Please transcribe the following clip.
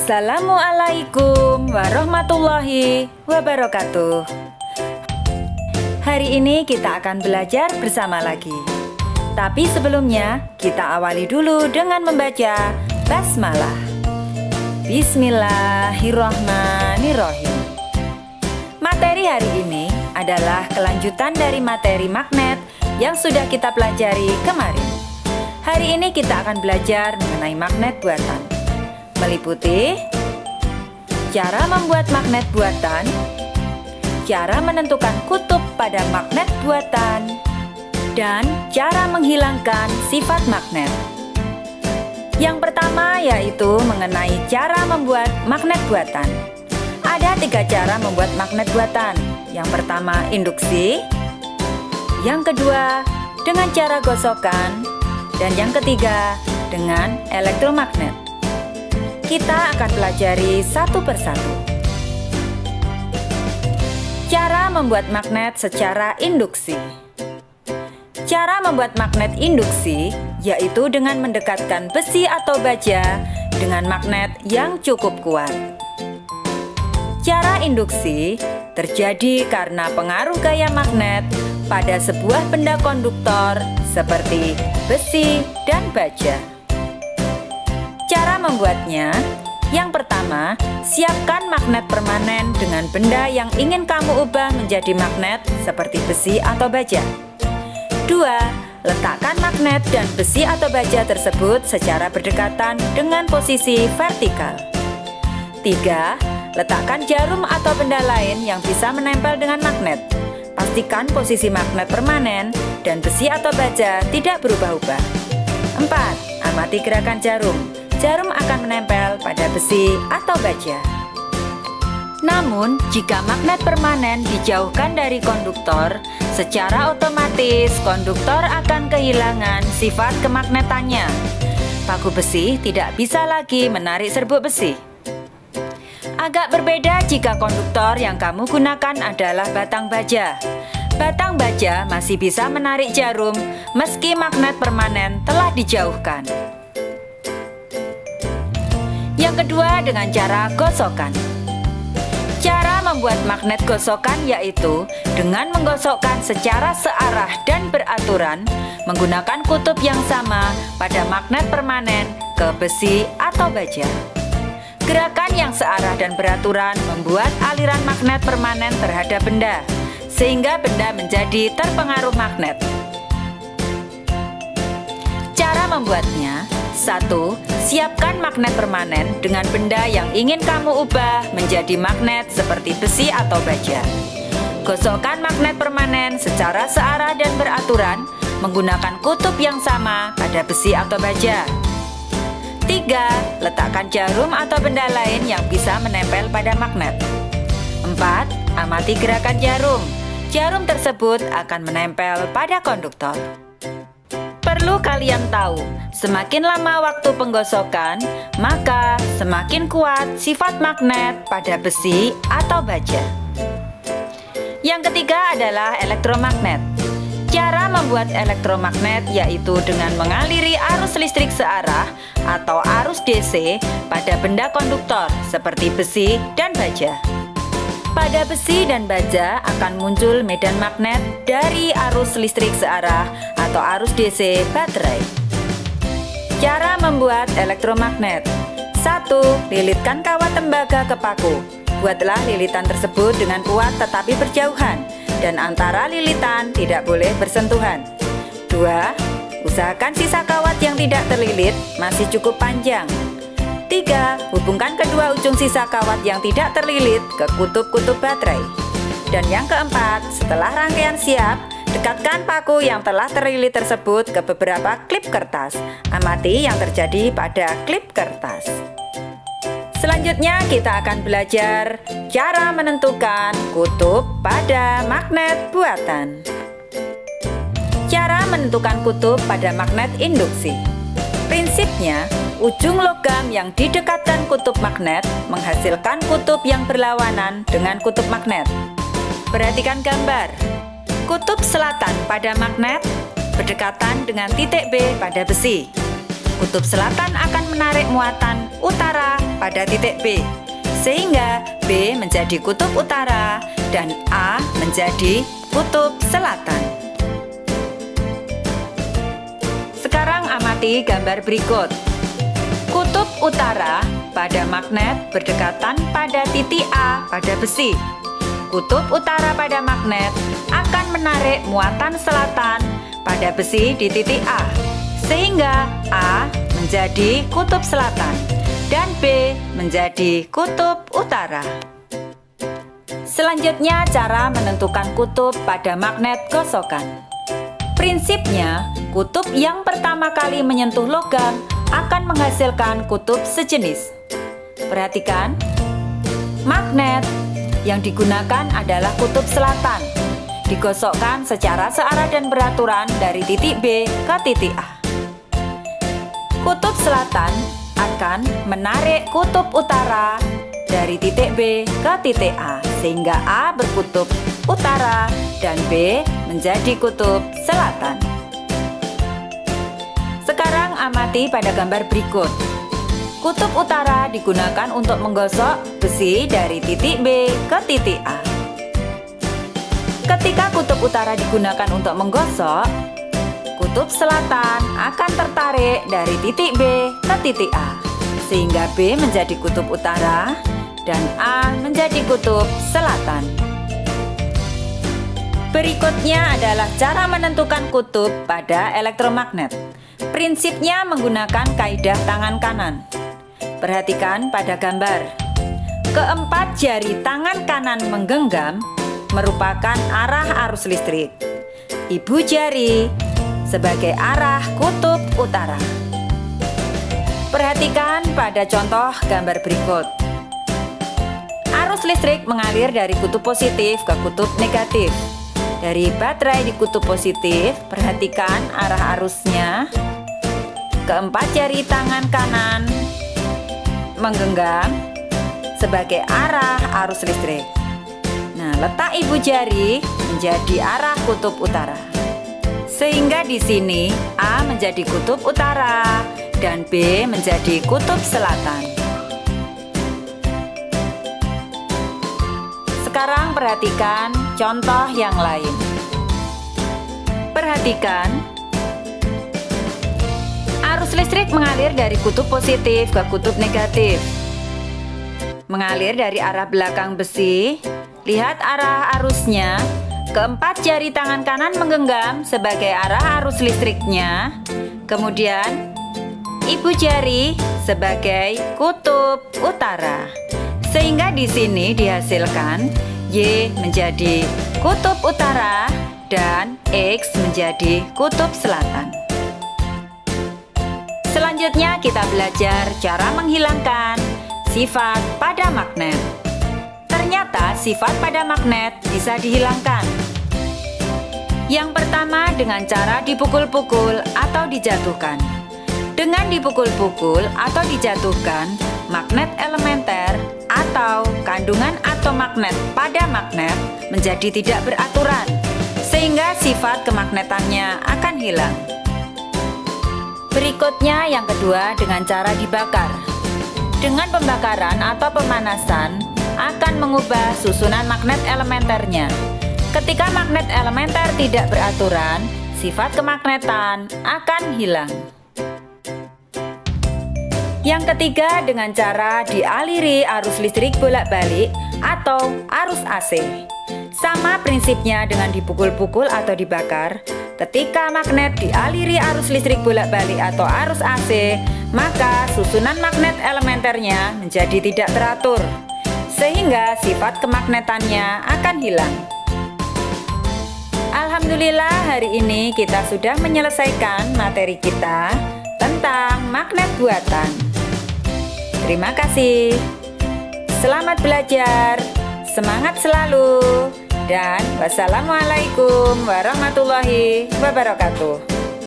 Assalamualaikum warahmatullahi wabarakatuh. Hari ini kita akan belajar bersama lagi. Tapi sebelumnya, kita awali dulu dengan membaca basmalah. Bismillahirrahmanirrahim. Materi hari ini adalah kelanjutan dari materi magnet yang sudah kita pelajari kemarin. Hari ini kita akan belajar mengenai magnet buatan, meliputi cara membuat magnet buatan, cara menentukan kutub pada magnet buatan, dan cara menghilangkan sifat magnet. Yang pertama yaitu mengenai cara membuat magnet buatan. Ada 3 cara membuat magnet buatan. Yang pertama induksi, yang kedua dengan cara gosokan, dan yang ketiga dengan elektromagnet. Kita akan pelajari satu persatu. Cara membuat magnet secara induksi. Cara membuat magnet induksi yaitu dengan mendekatkan besi atau baja dengan magnet yang cukup kuat. Cara induksi terjadi karena pengaruh gaya magnet pada sebuah benda konduktor seperti besi dan baja. Cara membuatnya, yang pertama, siapkan magnet permanen dengan benda yang ingin kamu ubah menjadi magnet seperti besi atau baja. 2. Letakkan magnet dan besi atau baja tersebut secara berdekatan dengan posisi vertikal. 3. Letakkan jarum atau benda lain yang bisa menempel dengan magnet. Pastikan posisi magnet permanen dan besi atau baja tidak berubah-ubah. 4. Amati gerakan jarum. Jarum akan menempel pada besi atau baja. Namun, jika magnet permanen dijauhkan dari konduktor, secara otomatis konduktor akan kehilangan sifat kemagnetannya. Paku besi tidak bisa lagi menarik serbuk besi. Agak berbeda jika konduktor yang kamu gunakan adalah batang baja. Batang baja masih bisa menarik jarum meski magnet permanen telah dijauhkan. Yang kedua dengan cara gosokan. Cara membuat magnet gosokan yaitu dengan menggosokkan secara searah dan beraturan menggunakan kutub yang sama pada magnet permanen ke besi atau baja. Gerakan yang searah dan beraturan membuat aliran magnet permanen terhadap benda, sehingga benda menjadi terpengaruh magnet. Cara membuatnya: 1. Siapkan magnet permanen dengan benda yang ingin kamu ubah menjadi magnet seperti besi atau baja. Gosokkan magnet permanen secara searah dan beraturan menggunakan kutub yang sama pada besi atau baja. 3. Letakkan jarum atau benda lain yang bisa menempel pada magnet. 4. Amati gerakan jarum. Jarum tersebut akan menempel pada konduktor. Perlu kalian tahu, semakin lama waktu penggosokan, maka semakin kuat sifat magnet pada besi atau baja. Yang ketiga adalah elektromagnet. Cara membuat elektromagnet yaitu dengan mengaliri arus listrik searah atau arus DC pada benda konduktor seperti besi dan baja. Pada besi dan baja akan muncul medan magnet dari arus listrik searah atau arus DC baterai. Cara membuat elektromagnet. 1. Lilitkan kawat tembaga ke paku. Buatlah lilitan tersebut dengan kuat tetapi berjauhan, dan antara lilitan tidak boleh bersentuhan. 2. Usahakan sisa kawat yang tidak terlilit masih cukup panjang. 3. Hubungkan kedua ujung sisa kawat yang tidak terlilit ke kutub-kutub baterai. Dan yang keempat, setelah rangkaian siap, dekatkan paku yang telah terlilit tersebut ke beberapa klip kertas. Amati yang terjadi pada klip kertas. Selanjutnya kita akan belajar cara menentukan kutub pada magnet buatan. Cara menentukan kutub pada magnet induksi. Prinsipnya, ujung logam yang didekatkan kutub magnet menghasilkan kutub yang berlawanan dengan kutub magnet. Perhatikan gambar. Kutub selatan pada magnet berdekatan dengan titik B pada besi. Kutub selatan akan menarik muatan utara pada titik B, sehingga B menjadi kutub utara dan A menjadi kutub selatan. Sekarang amati gambar berikut. Kutub utara pada magnet berdekatan pada titik A pada besi. Kutub utara pada magnet akan menarik muatan selatan pada besi di titik A, sehingga A menjadi kutub selatan dan B menjadi kutub utara. Selanjutnya, cara menentukan kutub pada magnet gosokan. Prinsipnya, kutub yang pertama kali menyentuh logam akan menghasilkan kutub sejenis. Perhatikan, magnet yang digunakan adalah kutub selatan, digosokkan secara searah dan beraturan dari titik B ke titik A. Kutub selatan akan menarik kutub utara dari titik B ke titik A, sehingga A berkutub utara dan B menjadi kutub selatan. Sekarang amati pada gambar berikut. Kutub utara digunakan untuk menggosok besi dari titik B ke titik A. Ketika kutub utara digunakan untuk menggosok, kutub selatan akan tertarik dari titik B ke titik A, sehingga B menjadi kutub utara dan A menjadi kutub selatan. Berikutnya adalah cara menentukan kutub pada elektromagnet. Prinsipnya menggunakan kaidah tangan kanan. Perhatikan pada gambar. Keempat jari tangan kanan menggenggam merupakan arah arus listrik. Ibu jari sebagai arah kutub utara. Perhatikan pada contoh gambar berikut. Arus listrik mengalir dari kutub positif ke kutub negatif. Dari baterai di kutub positif, perhatikan arah arusnya. Keempat jari tangan kanan menggenggam sebagai arah arus listrik. Nah, letak ibu jari menjadi arah kutub utara. Sehingga di sini A menjadi kutub utara dan B menjadi kutub selatan. Sekarang perhatikan contoh yang lain. Perhatikan, arus listrik mengalir dari kutub positif ke kutub negatif. Mengalir dari arah belakang besi. Lihat arah arusnya. Keempat jari tangan kanan menggenggam sebagai arah arus listriknya. Kemudian, ibu jari sebagai kutub utara. Sehingga di sini dihasilkan Y menjadi kutub utara dan X menjadi kutub selatan. Selanjutnya kita belajar cara menghilangkan sifat pada magnet. Ternyata sifat pada magnet bisa dihilangkan. Yang pertama dengan cara dipukul-pukul atau dijatuhkan. Dengan dipukul-pukul atau dijatuhkan, magnet elementer atau kandungan atom magnet pada magnet menjadi tidak beraturan, sehingga sifat kemagnetannya akan hilang. Berikutnya yang kedua dengan cara dibakar. Dengan pembakaran atau pemanasan akan mengubah susunan magnet elementernya. Ketika magnet elementer tidak beraturan, sifat kemagnetan akan hilang. Yang ketiga dengan cara dialiri arus listrik bolak-balik atau arus AC. Sama prinsipnya dengan dipukul-pukul atau dibakar. Ketika magnet dialiri arus listrik bolak-balik atau arus AC, maka susunan magnet elementernya menjadi tidak teratur, sehingga sifat kemagnetannya akan hilang. Alhamdulillah, hari ini kita sudah menyelesaikan materi kita tentang magnet buatan. Terima kasih. Selamat belajar. Semangat selalu. Dan wassalamualaikum warahmatullahi wabarakatuh.